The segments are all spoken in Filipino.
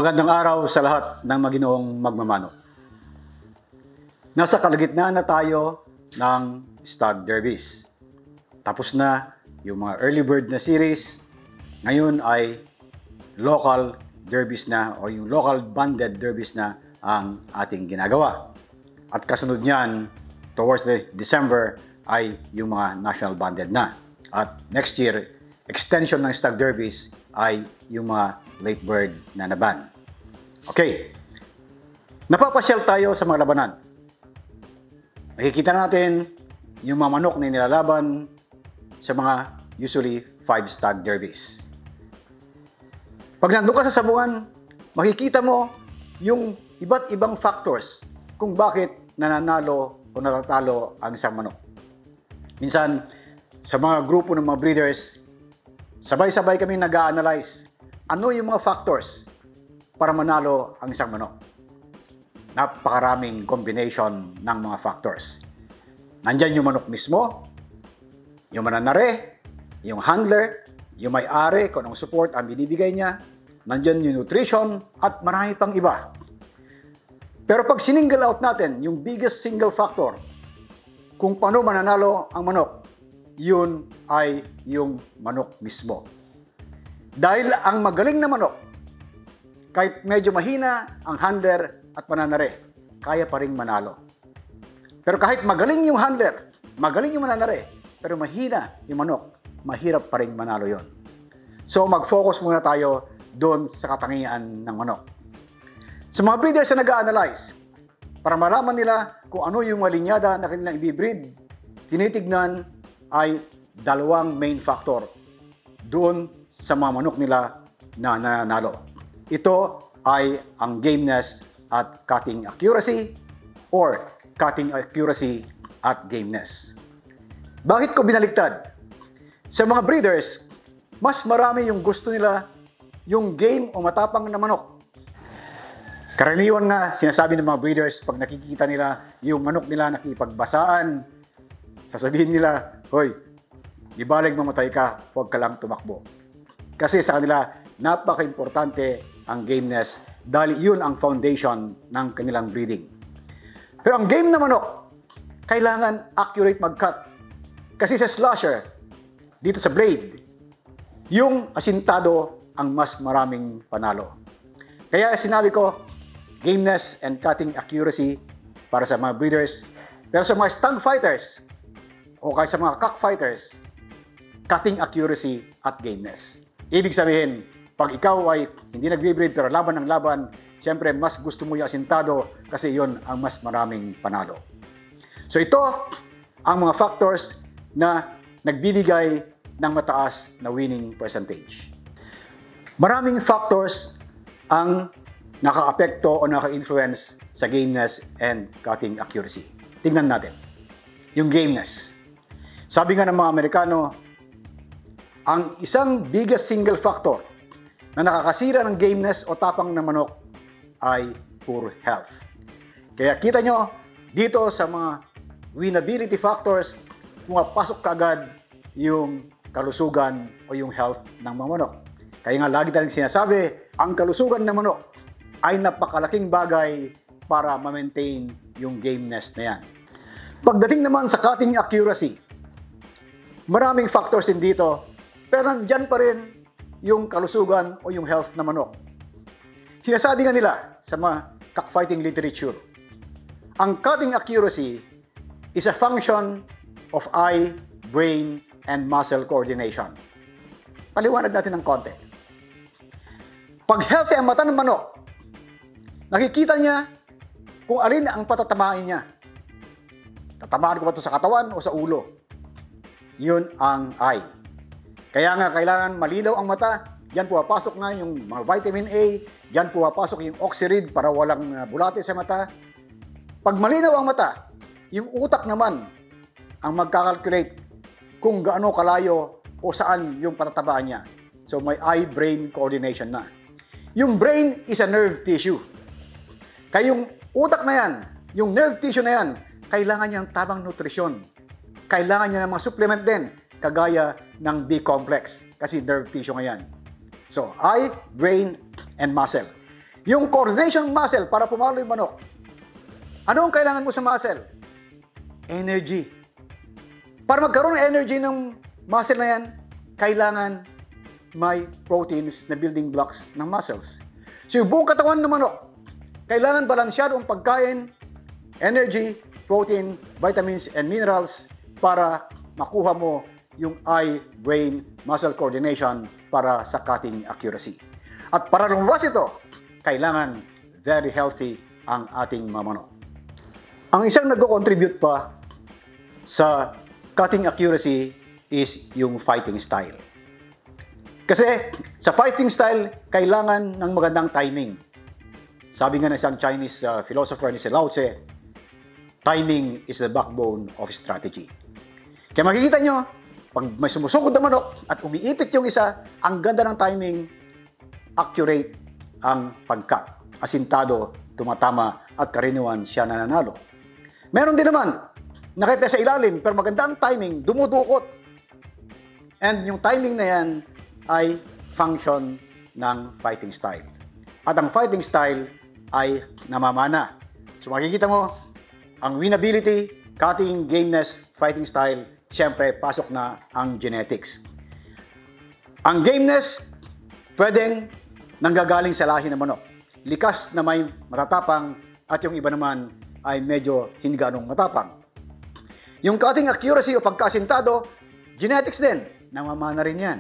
Magandang araw sa lahat ng maginoong magmamano. Nasa kalagitnaan na tayo ng Stag Derbies. Tapos na yung mga early bird na series. Ngayon ay local derbies na o yung local banded derbies na ang ating ginagawa. At kasunod niyan, towards the December ay yung mga national banded na. At next year, extension ng Stag Derbies ay yung mga late bird na naban. Okay, napapasyal tayo sa mga labanan. Nakikita natin yung mga manok na nilalaban sa mga usually 5 Stag Derbies. Pag nandun ka sa sabungan, makikita mo yung iba't ibang factors kung bakit nananalo o natatalo ang isang manok. Minsan, sa mga grupo ng mga breeders, sabay-sabay kami nag-a-analyze ano yung mga factors para manalo ang isang manok. Napakaraming combination ng mga factors. Nandyan yung manok mismo, yung mananare, yung handler, yung may-ari, kung anong support ang binibigay niya, nandyan yung nutrition, at marami pang iba. Pero pag single out natin, yung biggest single factor, kung paano mananalo ang manok, yun ay yung manok mismo. Dahil ang magaling na manok, kahit medyo mahina ang handler at mananare, kaya pa rin manalo. Pero kahit magaling yung handler, magaling yung mananare, pero mahina yung manok, mahirap pa rin manalo yon. So mag-focus muna tayo doon sa katangian ng manok. Sa mga breeders na nag-a-analyze, para malaman nila kung ano yung malinyada na kanilang i-breed, tinitignan ay dalawang main factor doon sa mga manok nila na nanalo. Ito ay ang gameness at cutting accuracy or cutting accuracy at gameness. Bakit ko binaliktad? Sa mga breeders, mas marami yung gusto nila yung game o matapang na manok. Karaniwan nga sinasabi ng mga breeders pag nakikita nila yung manok nila nakipagbasaan, sasabihin nila, "Hoy, ibalig mamatay ka, huwag ka lang tumakbo." Kasi sa kanila, napaka-importante ang gameness dahil yun ang foundation ng kanilang breeding. Pero ang game na manok, kailangan accurate mag-cut. Kasi sa slasher, dito sa blade, yung asintado ang mas maraming panalo. Kaya sinabi ko, gameness and cutting accuracy para sa mga breeders. Pero sa mga stag fighters o kaya sa mga cockfighters, cutting accuracy at gameness. Ibig sabihin, pag ikaw ay hindi nagbe-breed pero laban ng laban, siyempre mas gusto mo yung asintado kasi yon ang mas maraming panalo. So ito ang mga factors na nagbibigay ng mataas na winning percentage. Maraming factors ang naka-apekto o naka-influence sa gameness and cutting accuracy. Tingnan natin. Yung gameness. Sabi nga ng mga Amerikano, ang isang biggest single factor na nakakasira ng gameness o tapang ng manok ay poor health. Kaya kita nyo, dito sa mga winnability factors, pumapasok kaagad yung kalusugan o yung health ng mga manok. Kaya nga lagi tayong sinasabi, ang kalusugan ng manok ay napakalaking bagay para ma-maintain yung gameness na yan. Pagdating naman sa cutting accuracy, maraming factors din dito, pero nandyan pa rin yung kalusugan o yung health na manok. Sinasabi nga nila sa mga cockfighting literature, ang cutting accuracy is a function of eye, brain, and muscle coordination. Paliwanag natin ng konti. Pag healthy ang mata ng manok, nakikita niya kung alin ang patatamaan niya. Tatamaan ko ba ito sa katawan o sa ulo? Yun ang eye. Kaya nga kailangan malinaw ang mata. Diyan pumapasok nga yung mga vitamin A, diyan pumapasok yung oxyrid para walang bulate sa mata. Pag malinaw ang mata, yung utak naman ang magkakalculate kung gaano kalayo o saan yung patatabaan niya. So may eye-brain coordination na. Yung brain is a nerve tissue. Kaya yung utak na yan, yung nerve tissue na yan, kailangan niya ng tamang nutrisyon. Kailangan niya ng mga supplement din, kagaya ng B-complex, kasi nerve tissue nga yan. So, eye, brain, and muscle. Yung coordination muscle para pumalo yung manok. Ano ang kailangan mo sa muscle? Energy. Para magkaroon ng energy ng muscle na yan, kailangan may proteins na building blocks ng muscles. So yung buong katawan ng manok, kailangan balansyado ang pagkain, energy, protein, vitamins, and minerals para makuha mo yung eye-brain-muscle coordination para sa cutting accuracy. At para lumabas ito, kailangan very healthy ang ating mga manok. Ang isang nag-contribute pa sa cutting accuracy is yung fighting style. Kasi sa fighting style, kailangan ng magandang timing. Sabi nga ng isang Chinese philosopher ni si Lao Tse, timing is the backbone of strategy. Kaya makikita nyo, pag may sumusugod na manok at umiipit yung isa, ang ganda ng timing, accurate ang pag-cut. Asintado, tumatama, at karaniwan siya nananalo. Meron din naman, nakita sa ilalim, pero maganda ang timing, dumudukot. And yung timing na yan ay function ng fighting style. At ang fighting style ay namamana. So makikita mo, ang winnability, cutting, gameness, fighting style, siyempre pasok na ang genetics. Ang gameness, pwedeng nanggagaling sa lahi ng manok. Likas na may matatapang at yung iba naman ay medyo hindi ganong matapang. Yung cutting accuracy o pagkasintado, genetics din, namamana rin yan.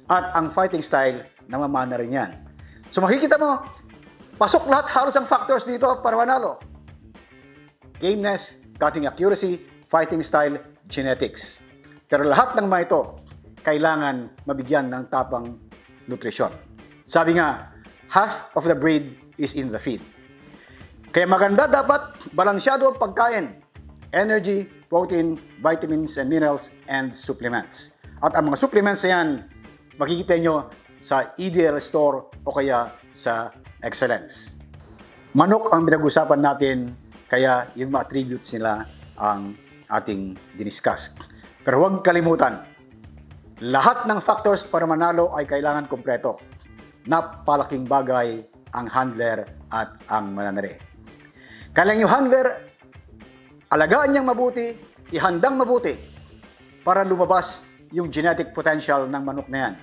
At ang fighting style, namamana rin yan. So makikita mo, pasok lahat halos ang factors dito para manalo. Gameness, cutting accuracy, fighting style, genetics. Pero lahat ng mga ito, kailangan mabigyan ng tapang nutrisyon. Sabi nga, half of the breed is in the feed. Kaya maganda dapat balansyado ang pagkain, energy, protein, vitamins and minerals, and supplements. At ang mga supplements na yan, makikita nyo sa EDL store o kaya sa Excellence. Manok ang pinag-usapan natin, kaya yung mga attributes nila ang ating diniscuss. Pero huwag kalimutan, lahat ng factors para manalo ay kailangan kompleto. Napalaking bagay ang handler at ang mananare. Kailangan yung handler, alagaan niyang mabuti, ihandang mabuti para lumabas yung genetic potential ng manok na yan.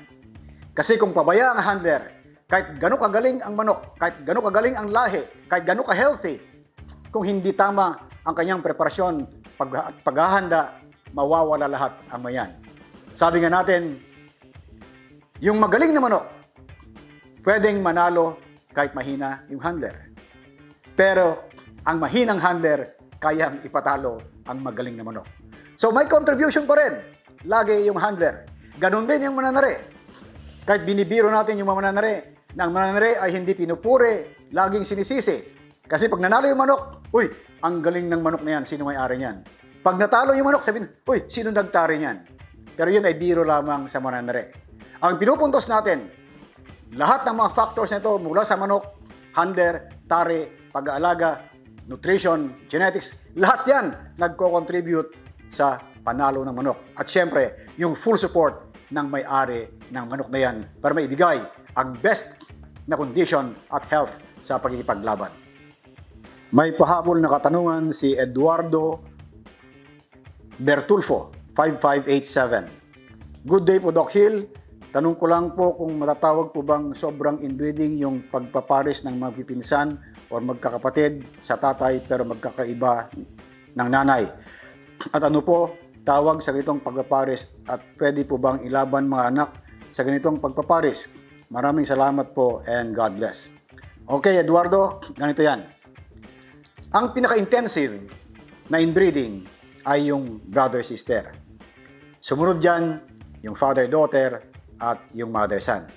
Kasi kung pabaya ang handler, kahit gano'ng kagaling ang manok, kahit gano'ng kagaling ang lahi, kahit gano'ng ka-healthy, kung hindi tama ang kanyang preparasyon at paghahanda, mawawala lahat ang mayan. Sabi nga natin, yung magaling na manok, pwedeng manalo kahit mahina yung handler. Pero ang mahinang handler, kayang ipatalo ang magaling na manok. So may contribution pa rin. Lagi yung handler. Ganon din yung mananare. Kahit binibiro natin yung mga mananare, na ang mananare ay hindi pinupuri, laging sinisisi. Kasi pag nanalo yung manok, uy, ang galing ng manok na yan, sino may-ari niyan? Pag natalo yung manok, sabihin, uy, sino nagtari niyan? Pero yun ay biro lamang sa mananare. Ang pinupuntos natin, lahat ng mga factors nito mula sa manok, handler, tari, pag-aalaga, nutrition, genetics, lahat yan nagko-contribute sa panalo ng manok. At syempre, yung full support ng may-ari ng manok na yan para maibigay ang best na condition at health sa pagkikipaglaban. May pahabol na katanungan si Eduardo Bertulfo, 5587. Good day po, Doc Hill. Tanong ko lang po kung matatawag po bang sobrang inbreeding yung pagpapares ng mga pipinsan o magkakapatid sa tatay pero magkakaiba ng nanay. At ano po tawag sa ganitong pagpapares at pwede po bang ilaban mga anak sa ganitong pagpapares? Maraming salamat po and God bless. Okay, Eduardo, ganito yan. Ang pinaka-intensive na inbreeding ay yung brother-sister. Sumunod dyan, yung father-daughter at yung mother-son.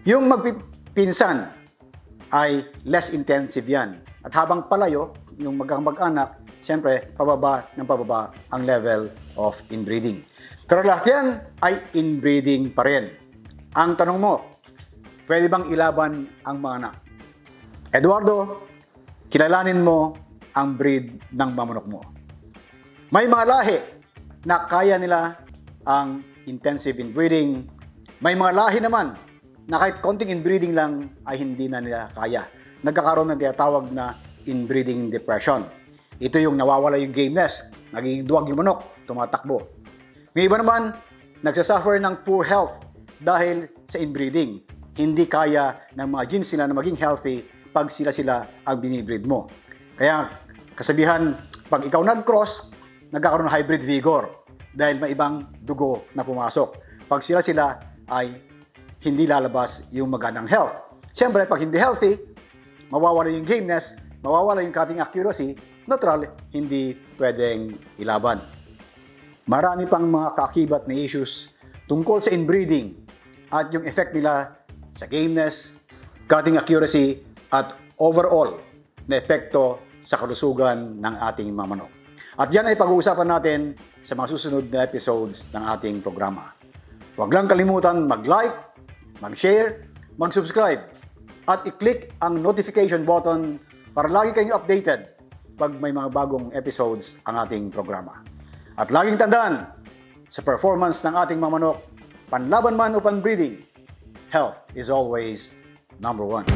Yung magpipinsan ay less intensive yan. At habang palayo, yung mag-anak, siyempre, pababa ng pababa ang level of inbreeding. Pero lahat yan ay inbreeding pa rin. Ang tanong mo, pwede bang ilaban ang mga anak? Eduardo, kilalanin mo ang breed ng mamanok mo. May mga lahi na kaya nila ang intensive inbreeding. May mga lahi naman na kahit konting inbreeding lang ay hindi na nila kaya. Nagkakaroon ng tinatawag na inbreeding depression. Ito yung nawawala yung gameness, naging duwag yung manok, tumatakbo. May iba naman, nagsasuffer ng poor health dahil sa inbreeding. Hindi kaya ng mga genes nila na maging healthy pag sila ang binibreed mo. Kaya kasabihan, pag ikaw nag-cross, nagkakaroon ng hybrid vigor dahil may ibang dugo na pumasok. Pag sila ay hindi lalabas yung magandang health. Siyempre, pag hindi healthy, mawawala yung gameness, mawawala yung cutting accuracy, natural, hindi pwedeng ilaban. Marami pang mga kaakibat na issues tungkol sa inbreeding at yung effect nila sa gameness, cutting accuracy, at overall na epekto sa kalusugan ng ating mga manok. At yan ay pag-uusapan natin sa mga susunod na episodes ng ating programa. Huwag lang kalimutan mag-like, mag-share, mag-subscribe, at i-click ang notification button para lagi kayong updated pag may mga bagong episodes ang ating programa. At laging tandaan, sa performance ng ating mga manok, panlaban man o panbreeding, health is always number one.